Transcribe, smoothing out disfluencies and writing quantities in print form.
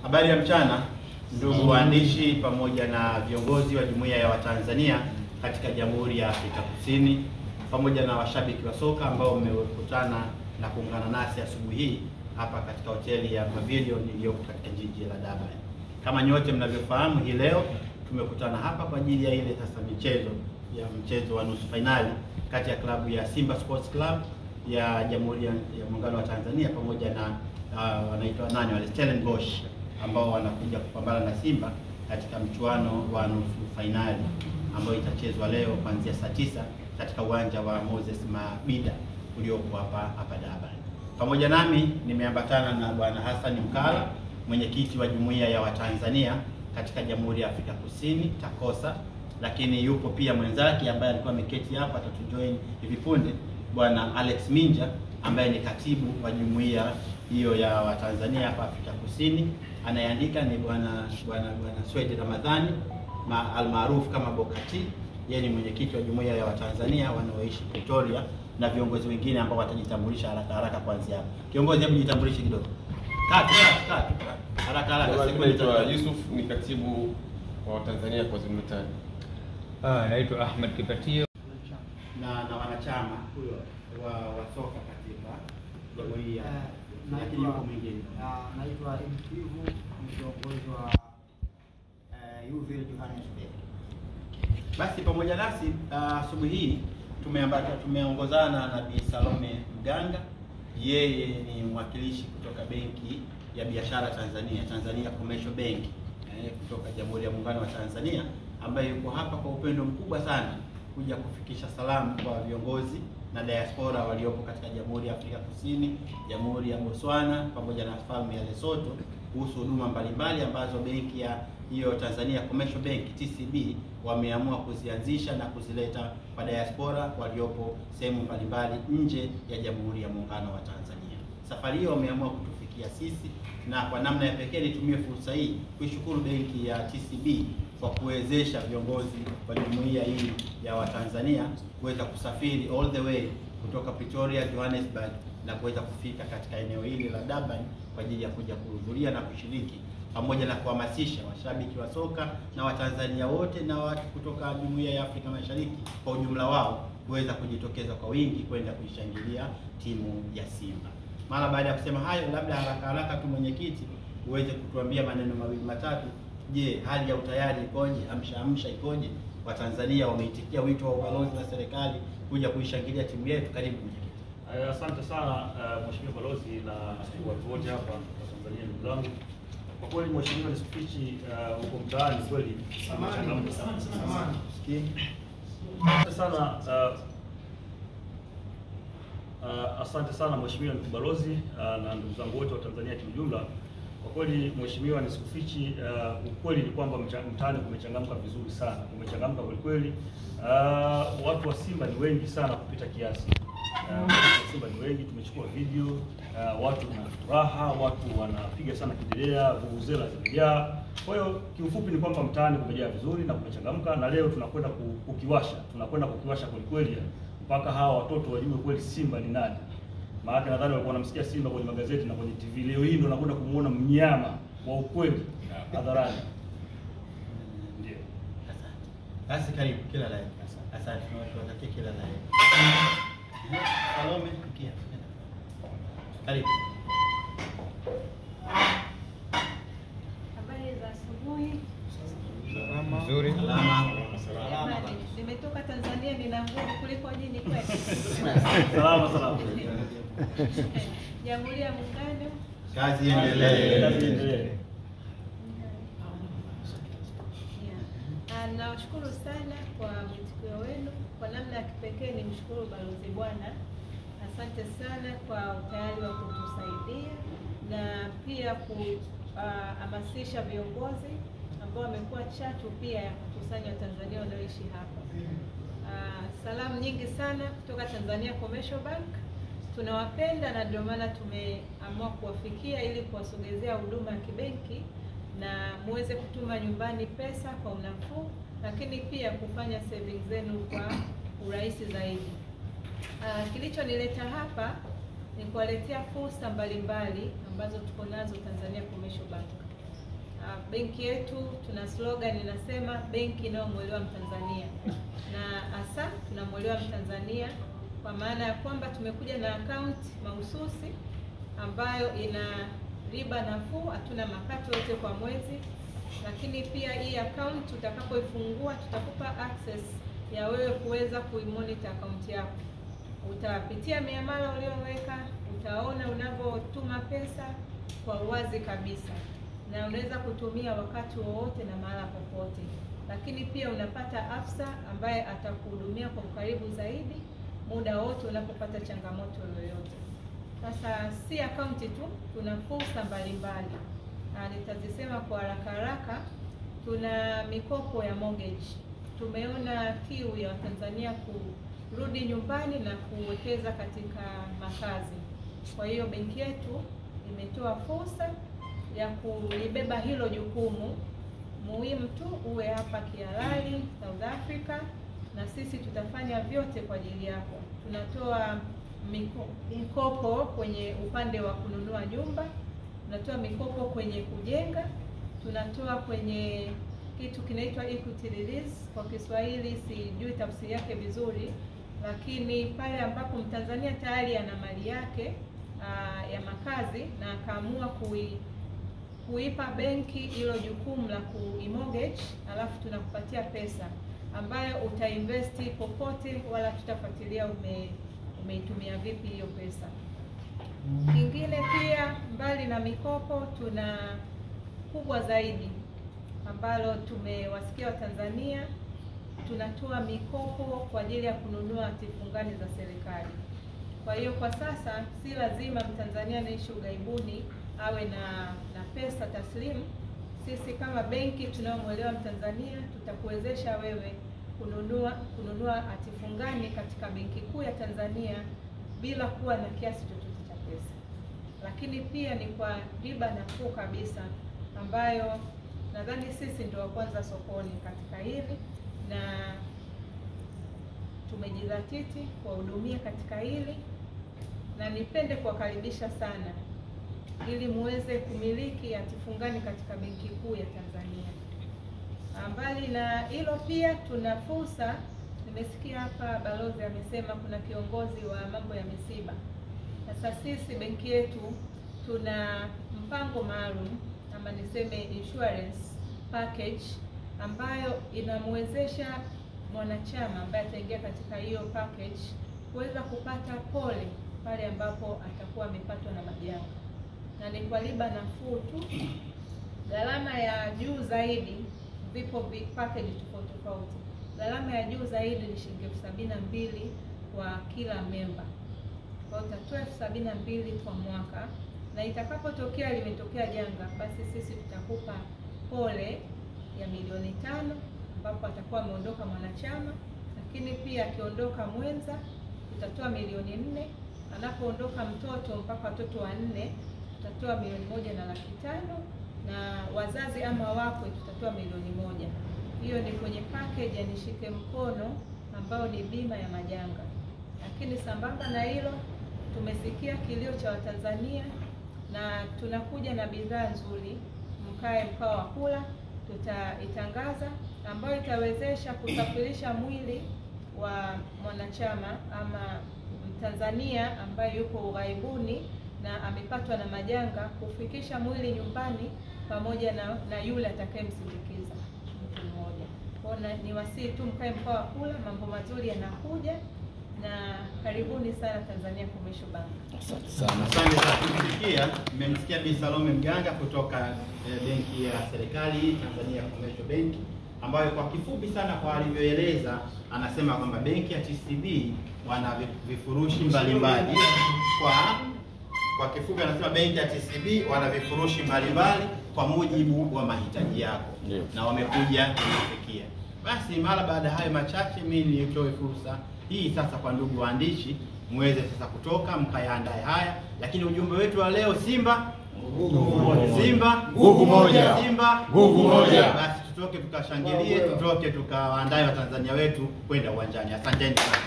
Habari ya mchana ndugu waandishi pamoja na viongozi wa Jumuiya ya Watanzania katika Jamhuri ya Afrika Kusini pamoja na washabiki wa soka ambao mmekutana na kuungana nasi asubuhi hii hapa katika hoteli ya Pavilion iliyopo katika jiji la Durban. Kama nyote mnavyofahamu, hii leo tumekutana hapa kwa ajili ya ile sasa mchezo wa nusu finali kati ya klabu ya Simba Sports Club ya Jamhuri ya Muungano wa Tanzania pamoja na wanaitwa nani wale Stellenbosch ambao wanakuja kupambana na Simba katika mchuano wa nusu finali ambayo itachezwa leo kuanzia saa 9 katika uwanja wa Moses Mabida uliopo hapa Durban. Pamoja nami nimeambatana na Bwana Hassan Mkala, mwenyekiti wa Jumuiya ya Watanzania katika Jamhuri ya Afrika Kusini TAKOSA, lakini yupo pia mwenzake ambaye alikuwa ameketi hapa atatujoin hivi punde, Bwana Alex Minja ambaye ni katibu wa jumuiya hiyo ya Watanzania hapa Afrika Kusini. Anayeandika ni bwana Swedi Ramadhani almaarufu kama Bokati. Yeye ni mwenyekiti wa Jumuiya ya Watanzania wanaoishi Pretoria, na viongozi wengine ambao watajitambulisha haraka kuanzia hapo. Kiongozi, hebu jitambulishe kidogo. Haraka. Naitwa Yusuf, ni katibu wa Watanzania kwa KwaZulu-Natal. Naitwa Ahmed Kipatio na wanachama wa soka katika jumuiya. Lakini yuko mwingine. Naitwa Ibkivu, ni kiongozi wa UV Johannesburg. Basi pamoja nasi asubuhi hii tumeongozana na Bi Salome Mganga. Yeye ni mwakilishi kutoka Benki ya Biashara Tanzania Commercial Bank kutoka Jamhuri ya Muungano wa Tanzania, ambaye yuko hapa kwa upendo mkubwa sana kuja kufikisha salamu kwa viongozi na diaspora waliopo katika Jamhuri ya Afrika Kusini, Jamhuri ya Botswana pamoja na Falme ya Lesotho kuhusu huduma mbalimbali ambazo benki ya hiyo Tanzania Commercial Bank TCB wameamua kuzianzisha na kuzileta kwa diaspora waliopo sehemu mbalimbali nje ya Jamhuri ya Muungano wa Tanzania. Safari hiyo wameamua kutufikia sisi, na kwa namna ya pekee nitumie fursa hii kuishukuru benki ya TCB kwa kuwezesha viongozi wa jumuiya hii ya Watanzania kuweza kusafiri all the way kutoka Pretoria, Johannesburg na kuweza kufika katika eneo hili la Durban kwa ajili ya kuja kuhudhuria na kushiriki pamoja na kuhamasisha washabiki wa soka na Watanzania wote na watu kutoka Jumuiya ya Afrika Mashariki kwa ujumla wao kuweza kujitokeza kwa wingi kwenda kuishangilia timu ya Simba. Mara baada ya kusema hayo, labda haraka tu mwenyekiti uweze kutuambia maneno mawili matatu. Je, hali ya utayari ikoje? Amsha ikoje? Watanzania wameitikia wito wa ubalozi na serikali kuja kuishangilia timu yetu. Karibu mwenyekiti. Asante sana Mheshimiwa Balozi na watu wote hapa wa Tanzania, ndugu zangu. Kwa kweli Mheshimiwa Nisufichi huko mtaani kweli changamoto sana. Asante sana Mheshimiwa Balozi na ndugu zangu wote wa Tanzania kwa ujumla. Kwa kweli Mheshimiwa Nisufichi, ukweli ni kwamba mtaani kumechangamka vizuri sana. Kumechangamka kweli. Watu wa Simba ni wengi sana kupita kiasi. Watu wa Simba ni wengi, tumechukua video, watu wana furaha, watu wanapiga sana kidelea, vuvuzela zimejaa. Kwa hiyo kiufupi ni kwamba mtaani kumejaa vizuri na kumechangamka, na leo tunakwenda kukiwasha kweli mpaka hawa watoto wajue kweli Simba ni nani. Maana nadhani walikuwa wanamsikia Simba kwenye magazeti na kwenye TV. Leo hii ndo nakwenda kumuona mnyama wa ukweli hadharani. Ndio. Basi karibu, kila la heri. Asante. Tunawatakia kila la heri. Salome, kia. Karibu. Habari za asubuhi. nzuri. Salama. Nimetoka Tanzania, nina nguvu kuliko nyinyi kweli. Salama. Jamhuri ya Muungano. Kazi iendelee. Nawashukuru sana kwa mwitikio wenu. Kwa namna ya kipekee ni mshukuru Balozi Bwana. Asante sana kwa utayari wa kutusaidia na pia kuhamasisha viongozi ambao wamekuwa chachu pia ya kukusanya Tanzania wanaoishi hapa. Salamu nyingi sana kutoka Tanzania Commercial Bank. Tunawapenda na ndio maana tumeamua kuwafikia ili kuwasogezea huduma ya kibenki na muweze kutuma nyumbani pesa kwa unafuu, lakini pia kufanya savings zenu kwa urahisi zaidi. Kilichonileta hapa ni kuwaletea fursa mbalimbali ambazo tuko nazo Tanzania Commercial Bank. benki yetu tuna slogan inasema benki inayomwelewa Mtanzania, na hasa tunamwelewa Mtanzania kwa maana ya kwamba tumekuja na akaunti mahususi ambayo ina riba nafuu, hatuna makato yote kwa mwezi. Lakini pia hii account utakapoifungua tutakupa access ya wewe kuweza kuimonitor account yako. Utapitia miamala ulioweka, utaona unavyotuma pesa kwa uwazi kabisa, na unaweza kutumia wakati wowote na mahala popote. Lakini pia unapata afisa ambaye atakuhudumia kwa ukaribu zaidi muda wote unapopata changamoto yoyote. Sasa si akaunti tu, tuna fursa mbalimbali. Nitazisema kwa haraka. Tuna mikopo ya mortgage. Tumeona kiu ya Watanzania kurudi nyumbani na kuwekeza katika makazi. Kwa hiyo benki yetu imetoa fursa ya kulibeba hilo jukumu. Muhimu tu uwe hapa kihalali South Africa, na sisi tutafanya vyote kwa ajili yako. Tunatoa mikopo kwenye upande wa kununua nyumba, tunatoa mikopo kwenye kujenga, tunatoa kwenye kitu kinaitwa equity release, kwa Kiswahili sijui tafsiri yake vizuri, lakini pale ambapo Mtanzania tayari ana mali yake ya makazi na akaamua kuipa benki hilo jukumu la kuimortgage, alafu tunakupatia pesa ambayo utainvesti popote, wala tutafuatilia umeitumia vipi hiyo pesa. Kingine pia, mbali na mikopo, tuna kubwa zaidi ambalo tumewasikia Watanzania. Tunatoa mikopo kwa ajili ya kununua hatifungani za serikali. Kwa hiyo kwa sasa si lazima Mtanzania anaishi ughaibuni awe na pesa taslimu. Sisi kama benki tunayomwelewa Mtanzania tutakuwezesha wewe kununua hatifungani katika Benki Kuu ya Tanzania bila kuwa na kiasi chochote cha pesa. Lakini pia ni kwa riba nafuu kabisa, ambayo nadhani sisi ndio wa kwanza sokoni katika hili, na tumejidhatiti kuwahudumia katika hili, na nipende kuwakaribisha sana ili muweze kumiliki hatifungani katika Benki Kuu ya Tanzania. Mbali na hilo pia tuna fursa. Nimesikia hapa balozi amesema kuna kiongozi wa mambo ya misiba. Sasa sisi benki yetu tuna mpango maalum, ama niseme insurance package, ambayo inamwezesha mwanachama ambaye ataingia katika hiyo package kuweza kupata pole pale ambapo atakuwa amepatwa na majanga, na ni kwa riba nafuu tu. Gharama ya juu zaidi, vipo package tofauti. Gharama ya juu zaidi ni shilingi 72,000 kwa kila memba. Kwa hiyo utatoa 72,000 kwa mwaka, na itakapotokea limetokea janga, basi sisi tutakupa pole ya milioni 5 ambapo atakuwa ameondoka mwanachama. Lakini pia akiondoka mwenza tutatoa milioni 4, anapoondoka mtoto mpaka watoto wanne tutatoa milioni 1,500,000, na wazazi ama wakwe tutatoa milioni 1. Hiyo ni kwenye package ya Nishike Mkono ambayo ni bima ya majanga. Lakini sambamba na hilo, tumesikia kilio cha Watanzania na tunakuja na bidhaa nzuri, mkae mkao wa kula, tutaitangaza, ambayo itawezesha kusafirisha mwili wa mwanachama ama Mtanzania ambaye yuko ughaibuni na amepatwa na majanga, kufikisha mwili nyumbani pamoja na yule atakayemsindikiza mtu mmoja. Kwa ni wasii tu mkae mkao wa kula, mambo mazuri yanakuja, na karibuni sana Tanzania Commercial Bank. Asante sana. Kusikia mmemsikia Bi Salome Mganga kutoka benki ya serikali Tanzania Commercial Bank, ambayo kwa kifupi sana kwa alivyoeleza anasema kwamba benki ya TCB wana vifurushi mbalimbali. Kwa kifupi anasema benki ya TCB wana vifurushi mbalimbali kwa mujibu wa mahitaji yako, na wamekuja kufikia. Basi mara baada hayo machache, mimi nitoe fursa hii sasa kwa ndugu waandishi muweze sasa kutoka mkayaandae haya, lakini ujumbe wetu wa leo, Simba Simba nguvu moja, Simba nguvu moja. Basi tutoke tukashangilie, tutoke tukawaandae Watanzania wetu kwenda uwanjani. Asanteni sana.